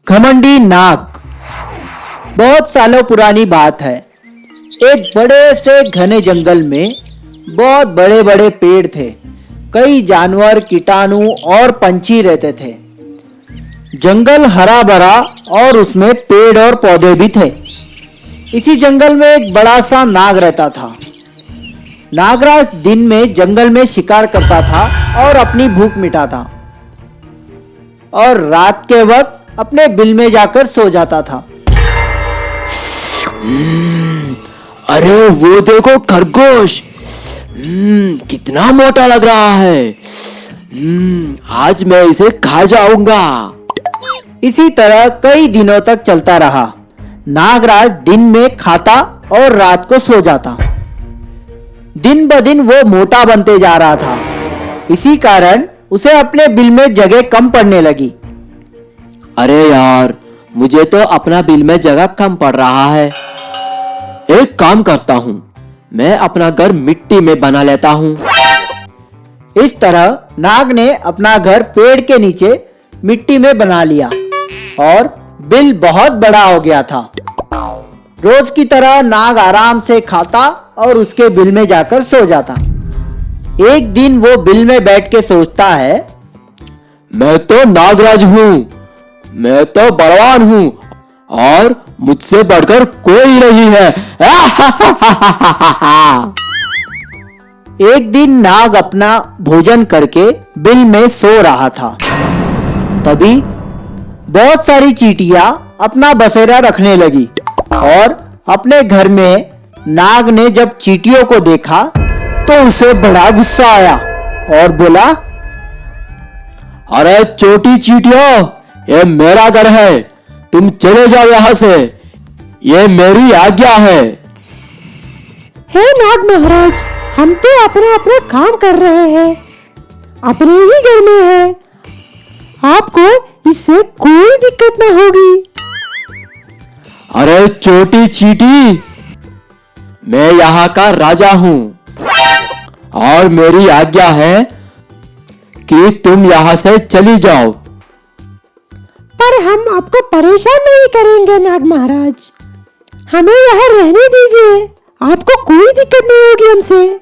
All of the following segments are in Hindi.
घमंडी नाग। बहुत सालों पुरानी बात है। एक बड़े से घने जंगल में बहुत बड़े बड़े पेड़ थे। कई जानवर, कीटाणु और पंछी रहते थे। जंगल हरा भरा और उसमें पेड़ और पौधे भी थे। इसी जंगल में एक बड़ा सा नाग रहता था। नागराज दिन में जंगल में शिकार करता था और अपनी भूख मिटाता, और रात के वक्त अपने बिल में जाकर सो जाता था। अरे वो देखो खरगोश, कितना मोटा लग रहा है। आज मैं इसे खा जाऊंगा। इसी तरह कई दिनों तक चलता रहा। नागराज दिन में खाता और रात को सो जाता। दिन ब दिन वो मोटा बनते जा रहा था। इसी कारण उसे अपने बिल में जगह कम पड़ने लगी। अरे यार, मुझे तो अपना बिल में जगह कम पड़ रहा है। एक काम करता हूँ, मैं अपना घर मिट्टी में बना लेता हूँ। इस तरह नाग ने अपना घर पेड़ के नीचे मिट्टी में बना लिया और बिल बहुत बड़ा हो गया था। रोज की तरह नाग आराम से खाता और उसके बिल में जाकर सो जाता। एक दिन वो बिल में बैठ के सोचता है, मैं तो नागराज हूँ, मैं तो बलवान हूँ और मुझसे बढ़कर कोई नहीं है। एक दिन नाग अपना भोजन करके बिल में सो रहा था। तभी बहुत सारी चींटियां अपना बसेरा रखने लगी और अपने घर में नाग ने जब चींटियों को देखा तो उसे बड़ा गुस्सा आया और बोला, अरे छोटी चींटियों, ये मेरा घर है, तुम चले जाओ यहाँ से, ये मेरी आज्ञा है। हे नाग महाराज, हम तो अपना अपना काम कर रहे हैं, अपने ही घर में है, आपको इससे कोई दिक्कत ना होगी। अरे छोटी चींटी, मैं यहाँ का राजा हूँ और मेरी आज्ञा है कि तुम यहाँ से चली जाओ। पर हम आपको परेशान नहीं करेंगे नाग महाराज, हमें यहाँ रहने दीजिए, आपको कोई दिक्कत नहीं होगी हमसे।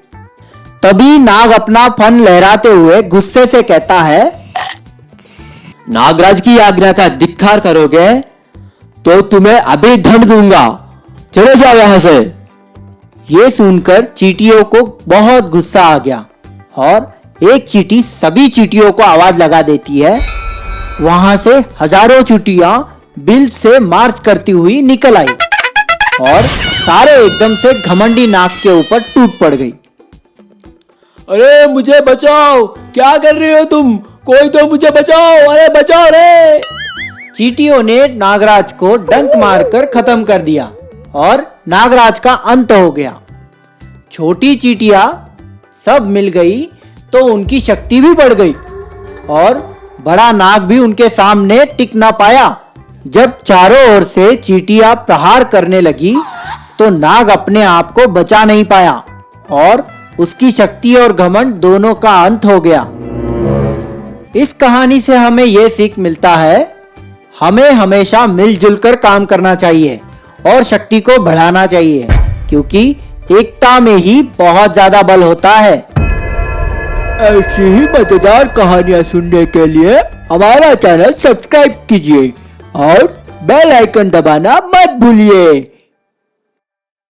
तभी नाग अपना फन लहराते हुए गुस्से से कहता है, नागराज की आज्ञा का धिक्कार करोगे तो तुम्हें अभी दंड दूंगा, चले जाओ यहाँ से। ये सुनकर चींटियों को बहुत गुस्सा आ गया और एक चींटी सभी चींटियों को आवाज लगा देती है। वहां से हजारों चींटियां बिल से मार्च करती हुई निकल आई और सारे एकदम से घमंडी नाग के ऊपर टूट पड़ गई। अरे मुझे बचाओ, क्या कर रहे हो तुम? कोई तो मुझे बचाओ, अरे बचाओ रे। चींटियों ने नागराज को डंक मारकर खत्म कर दिया और नागराज का अंत हो गया। छोटी चींटियां सब मिल गई तो उनकी शक्ति भी बढ़ गई और बड़ा नाग भी उनके सामने टिक ना पाया। जब चारों ओर से चींटियां प्रहार करने लगी तो नाग अपने आप को बचा नहीं पाया और उसकी शक्ति और घमंड दोनों का अंत हो गया। इस कहानी से हमें यह सीख मिलता है, हमें हमेशा मिलजुल कर काम करना चाहिए और शक्ति को बढ़ाना चाहिए, क्योंकि एकता में ही बहुत ज्यादा बल होता है। ऐसी ही मजेदार कहानियाँ सुनने के लिए हमारा चैनल सब्सक्राइब कीजिए और बेल आइकन दबाना मत भूलिए।